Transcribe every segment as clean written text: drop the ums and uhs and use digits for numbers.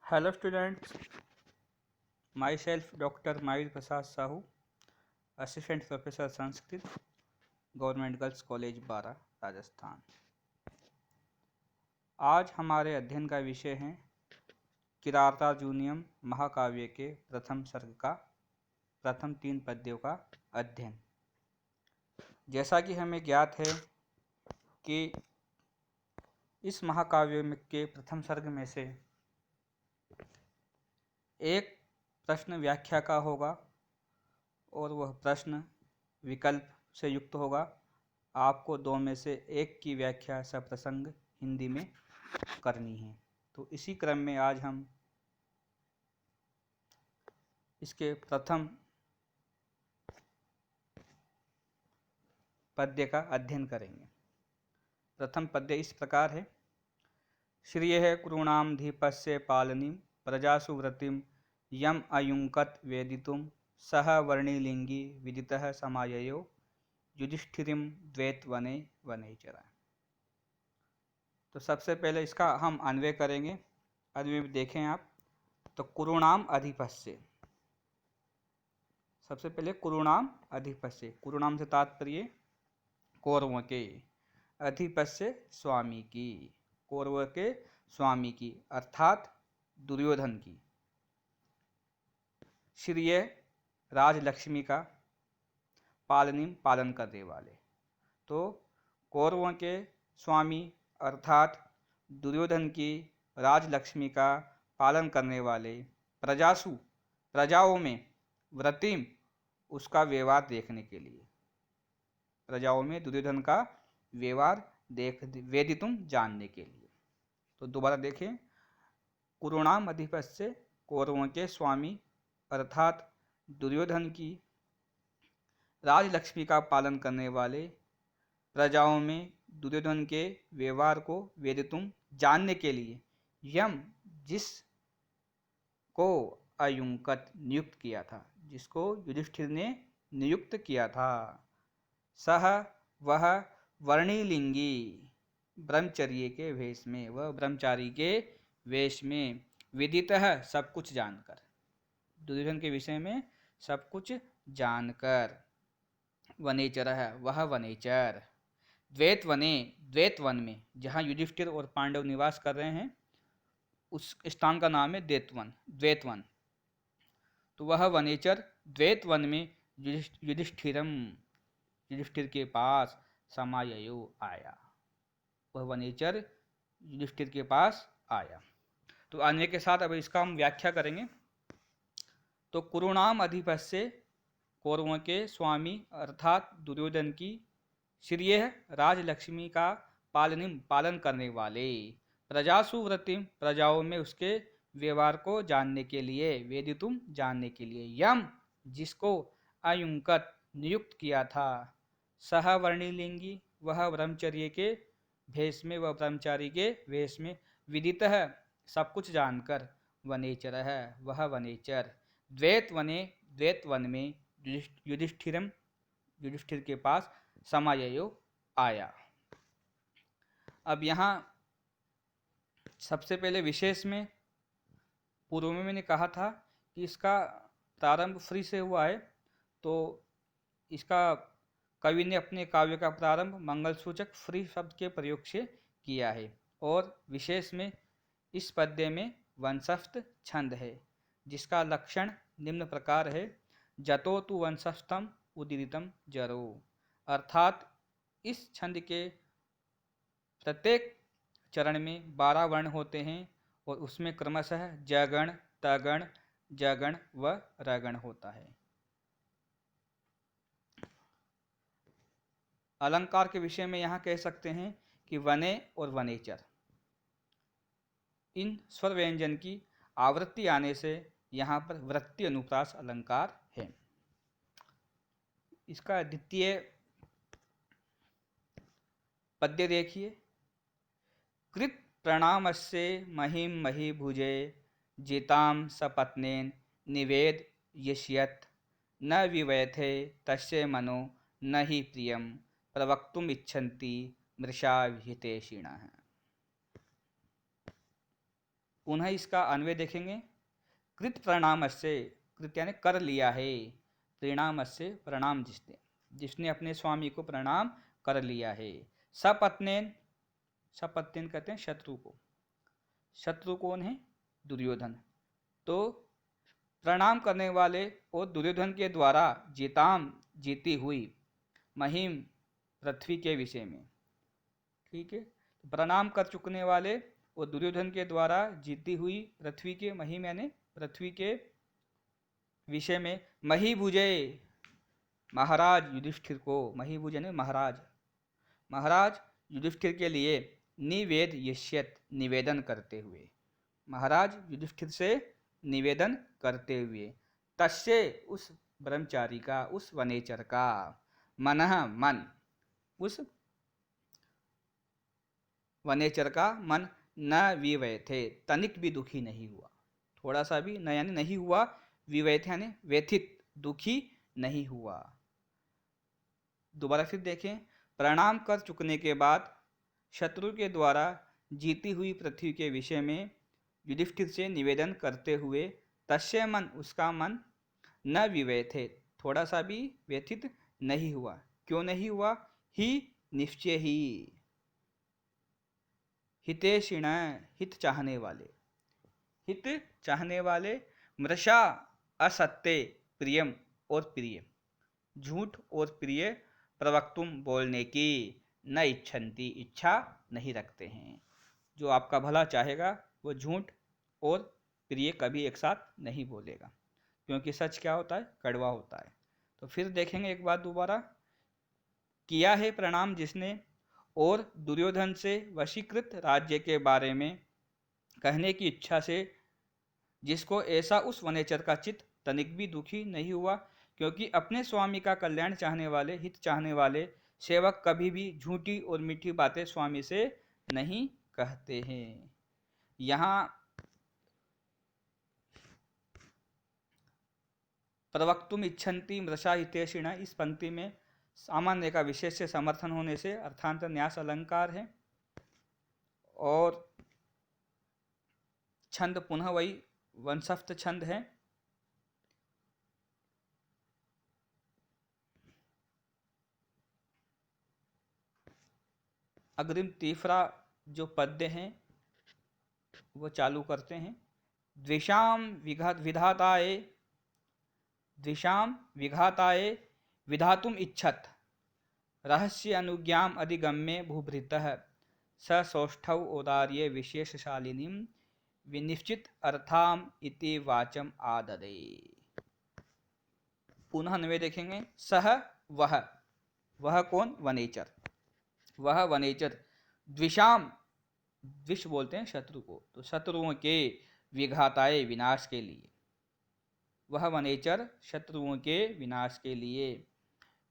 Hello students, myself Dr. Mahir Prasad Sahu, Assistant Professor Sanskrit, Government Girls College बारा, राजस्थान। आज हमारे अध्ययन का विषय है किरातार्जुनीयम महाकाव्य के प्रथम सर्ग का प्रथम 3 पद्यों का अध्ययन। जैसा कि हमें ज्ञात है कि इस महाकाव्य के प्रथम सर्ग में से एक प्रश्न व्याख्या का होगा और वह प्रश्न विकल्प से युक्त होगा। आपको 2 में से एक की व्याख्या सप्रसंग हिंदी में करनी है। तो इसी क्रम में आज हम इसके प्रथम पद्य का अध्ययन करेंगे। प्रथम पद्य इस प्रकार है। श्रियः कुरूणां धीपस्य पालनीं प्रजासु व्रतिं यम अयुङ्कत् वेदितुं सह वर्णिलिङ्गी विदितः समाययो युधिष्ठिरं द्वैतवने वनेचर। तो सबसे पहले इसका हम अन्वय करेंगे। अन्वय में देखें आप तो कुरूणाम अधिपस्य, सबसे पहले कुरूणाम अधिपस्य, कुरूणाम से तात्पर्य कौरवों के, अधिपस्य स्वामी की, कौरवों के स्वामी की अर्थात दुर्योधन की, श्रिय राजलक्ष्मी का, पालनीम पालन करने वाले। तो कौरवों के स्वामी अर्थात दुर्योधन की राजलक्ष्मी का पालन करने वाले, प्रजासु प्रजाओं में, व्रतिम उसका व्यवहार देखने के लिए, प्रजाओं में दुर्योधन का व्यवहार वेदितुम जानने के लिए। तो दोबारा देखें, कुरूणाम अधिपस्य कौरवों के स्वामी अर्थात दुर्योधन की राजलक्ष्मी का पालन करने वाले, प्रजाओं में दुर्योधन के व्यवहार को वेदितुम जानने के लिए, यम जिसको अयुङ्कत नियुक्त किया था, जिसको युधिष्ठिर ने नियुक्त किया था, सह वह वर्णिलिंगी ब्रह्मचर्य के वेश में, वह ब्रह्मचारी के वेश में, विदितः सब कुछ जानकर, दुर्योधन के विषय में सब कुछ जानकर, वनेचरः वह वनेचर, द्वैतवने द्वैतवन में, जहाँ युधिष्ठिर और पांडव निवास कर रहे हैं उस स्थान का नाम है द्वैतवन। तो वह वनेचर द्वैतवन में युधिष्ठिर के पास समाययो आया, वह वनेचर युधिष्ठिर के पास आया। तो अन्य के साथ अब इसका हम व्याख्या करेंगे। तो कुरूणाम अधिपस्य कौरवों के स्वामी अर्थात दुर्योधन की, श्रिय राजलक्ष्मी का पालन करने वाले, प्रजासु व्रतिम प्रजाओं में उसके व्यवहार को जानने के लिए, वेदितुम जानने के लिए, यम जिसको अयुङ्कत नियुक्त किया था, सह वर्णिलिंगी वह ब्रह्मचर्य के भेष में, वह ब्रह्मचारी के वेश में, विदितः सब कुछ जानकर, वनेचरः वह वनेचर, द्वैतवन में युधिष्ठिर के पास समाययो आया। अब यहाँ सबसे पहले विशेष में, पूर्व में मैंने कहा था कि इसका प्रारंभ फ्री से हुआ है, तो इसका कवि ने अपने काव्य का प्रारंभ मंगल सूचक फ्री शब्द के प्रयोग से किया है। और विशेष में इस पद्य में वंशस्थ छंद है, जिसका लक्षण निम्न प्रकार है। जतो तु वंशस्थम उदीरितम जरो, अर्थात इस छंद के प्रत्येक चरण में 12 वर्ण होते हैं और उसमें क्रमशः जगण, तगण, जगण व रगण होता है। अलंकार के विषय में यहाँ कह सकते हैं कि वने और वनेचर, इन स्वर व्यंजन की आवृत्ति आने से यहाँ पर वृत्ति अनुप्रास अलंकार है। इसका द्वितीय पद्य देखिए। कृत प्रणामस्य महिम मही भुजे जिताम सपत्नेन निवेद यश्यत न विवैथे तस्य मनो न ही प्रियम प्रवक्तुम इच्छन्ति मृषा हितेषिणः। पुनः इसका अन्वय देखेंगे। कृत प्रणामस्य, कृत यानी कर लिया है, प्रणामस्य प्रणाम जिसने, जिसने अपने स्वामी को प्रणाम कर लिया है। सपत्नेन, सपत्नेन कहते हैं शत्रु को, शत्रु कौन है? दुर्योधन। तो प्रणाम करने वाले और दुर्योधन के द्वारा जीताम, जीती हुई, महिम पृथ्वी के विषय में, ठीक है। प्रणाम कर चुकने वाले और दुर्योधन के द्वारा जीती हुई पृथ्वी के, महिम यानी पृथ्वी के विषय में, महीभुजे महाराज युधिष्ठिर को, महीभुज यानी महाराज, महाराज युधिष्ठिर के लिए निवेद यश्यत, निवेदन करते हुए, महाराज युधिष्ठिर से निवेदन करते हुए, तस्य उस ब्रह्मचारी का, उस वनेचर का, मनः मन, उस वनेचर का मन, न विवैथे, तनिक भी दुखी नहीं हुआ, थोड़ा सा भी न यानी नहीं हुआ, विवैथे यानी व्यथित, दुखी नहीं हुआ। दोबारा फिर देखें, प्रणाम कर चुकने के बाद शत्रु के द्वारा जीती हुई पृथ्वी के विषय में युधिष्ठिर से निवेदन करते हुए, तस्य मन, उसका मन, न विवैथे, थोड़ा सा भी व्यथित नहीं हुआ। क्यों नहीं हुआ? ही निश्चय ही, हितेशिण, हित चाहने वाले, हित चाहने वाले, मृषा असत्य, प्रियम और प्रिय, झूठ और प्रिय, प्रवक्तुम बोलने की, न इच्छन्ति, इच्छा नहीं रखते हैं। जो आपका भला चाहेगा वो झूठ और प्रिय कभी एक साथ नहीं बोलेगा, क्योंकि सच क्या होता है? कड़वा होता है। तो फिर देखेंगे एक बात दोबारा, किया है प्रणाम जिसने, और दुर्योधन से वशीकृत राज्य के बारे में कहने की इच्छा से जिसको, ऐसा उस वनेचर का चित्त तनिक भी दुखी नहीं हुआ, क्योंकि अपने स्वामी का कल्याण चाहने वाले, हित चाहने वाले सेवक कभी भी झूठी और मीठी बातें स्वामी से नहीं कहते हैं। यहाँ प्रवक्तुम इच्छन्ति मृषा हितेशिणा, इस पंक्ति में सामान्य का विशेष से समर्थन होने से अर्थांतर न्यास अलंकार है, और छंद पुनः वही वंशस्थ छंद है। अग्रिम तीसरा जो पद्य हैं वो चालू करते हैं। द्विषाम विधाताये, द्विषाम विघाताये विधातुम इच्छत, रहस्य अनुज्ञाम अधिगम्य भूभृतः, स सौष्ठौ औदार्य विशेषशालिनीं विनिश्चित अर्थाम इति वाचम आददे। पुनः अन्वय देखेंगे। सह, वह कौन? वनेचर, वह वनेचर, द्विषाम, द्विष बोलते हैं शत्रु को, तो शत्रुओं के, विघाताए विनाश के लिए, वह वनेचर शत्रुओं के विनाश के लिए,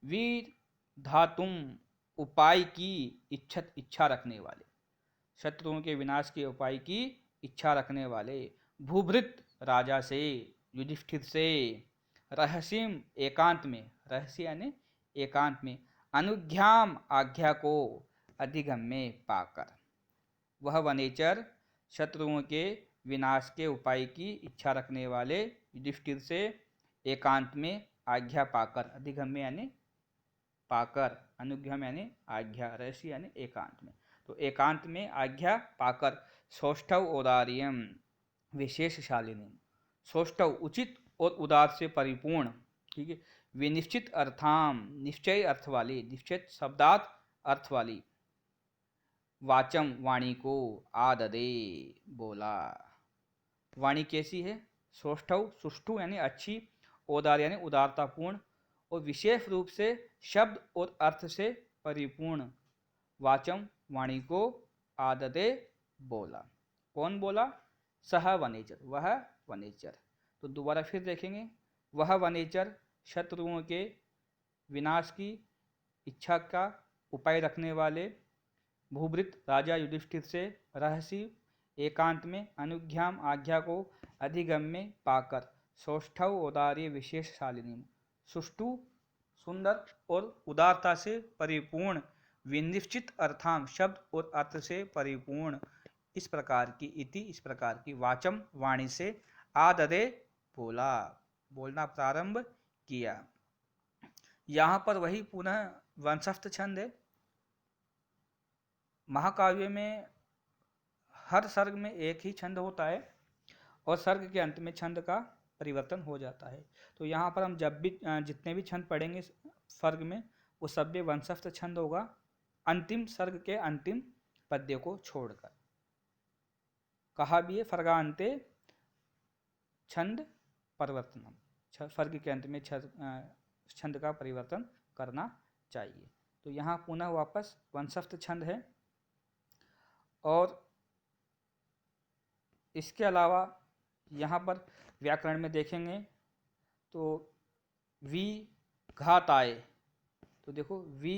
वीर धातुम, उपाय की, इच्छत, इच्छा रखने वाले, शत्रुओं के विनाश के उपाय की इच्छा रखने वाले, भूभृत, राजा से, युधिष्ठिर से, रहस्यम, एकांत में, रहस्य यानी एकांत में, अनुज्ञाम, आज्ञा को, अधिगम में पाकर, वह वनेचर शत्रुओं के विनाश के उपाय की इच्छा रखने वाले युधिष्ठिर से एकांत में आज्ञा पाकर, अधिगम में यानी पाकर, अनुज्ञा यानी आज्ञा, रहस्य यानी एकांत में, तो एकांत में आज्ञा पाकर, सौष्ठव औदार्यम विशेषशालिनी, सौष्ठव उचित और उदार से परिपूर्ण, ठीक है, विनिश्चित अर्थाम, निश्चय अर्थ वाली, निश्चित शब्दार्थ अर्थ वाली, वाचम, वाणी को, आददे, बोला, वाणी कैसी है? सौष्ठव, सुष्ठु यानी अच्छी, औदार यानी उदारतापूर्ण, और विशेष रूप से शब्द और अर्थ से परिपूर्ण, वाचम, वाणी को, आददे, बोला। कौन बोला? सह वनेचर, वह वनेचर। तो दोबारा फिर देखेंगे, वह वनेचर शत्रुओं के विनाश की इच्छा का उपाय रखने वाले, भूभृत, राजा युधिष्ठिर से, रहस्य, एकांत में, अनुज्ञाम, आज्ञा को, अधिगम में पाकर, सौष्ठव औदार्य विशेषशालिनी, सुष्ठु, सुंदर और उदारता से परिपूर्ण, विनिश्चित अर्थाम, शब्द और अर्थ से परिपूर्ण, इस प्रकार की, इति इस प्रकार की, वाचम वाणी से, आदरे बोला, बोलना प्रारंभ किया। यहाँ पर वही पुनः वंशस्थ छंद है। महाकाव्य में हर सर्ग में एक ही छंद होता है और सर्ग के अंत में छंद का परिवर्तन हो जाता है। तो यहाँ पर हम जब भी जितने भी छंद पढ़ेंगे सर्ग में, वो सब भी वंशस्थ छंद होगा, अंतिम सर्ग के अंतिम पद्य को छोड़कर। कहा भी है फर्गान्ते छंद परिवर्तनम, सर्ग के अंत में छंद का परिवर्तन करना चाहिए। तो यहाँ पुनः वापस वंशस्थ छंद है। और इसके अलावा यहाँ पर व्याकरण में देखेंगे तो वी घात आए, तो देखो वी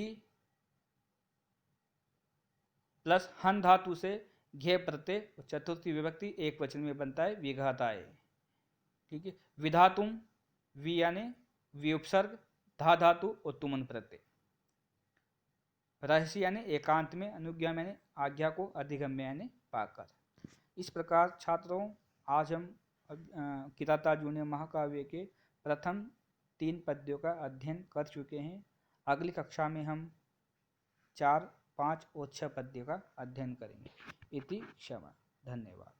प्लस हन धातु से घे प्रत्यय, चतुर्थी विभक्ति एक वचन में बनता है विघात आए। ठीक है। विधातुम, वी यानी विउपसर्ग, धा धातु और तुमन प्रत्यय। रहस्य यानी एकांत में, अनुज्ञा यानी आज्ञा को, अधिगम्य यानी पाकर। इस प्रकार छात्रों, आज हम किराता जूनियर महाकाव्य के प्रथम 3 पद्यों का अध्ययन कर चुके हैं। अगली कक्षा में हम 4, 5 और 6 पद्यों का अध्ययन करेंगे। इति क्षमा। धन्यवाद।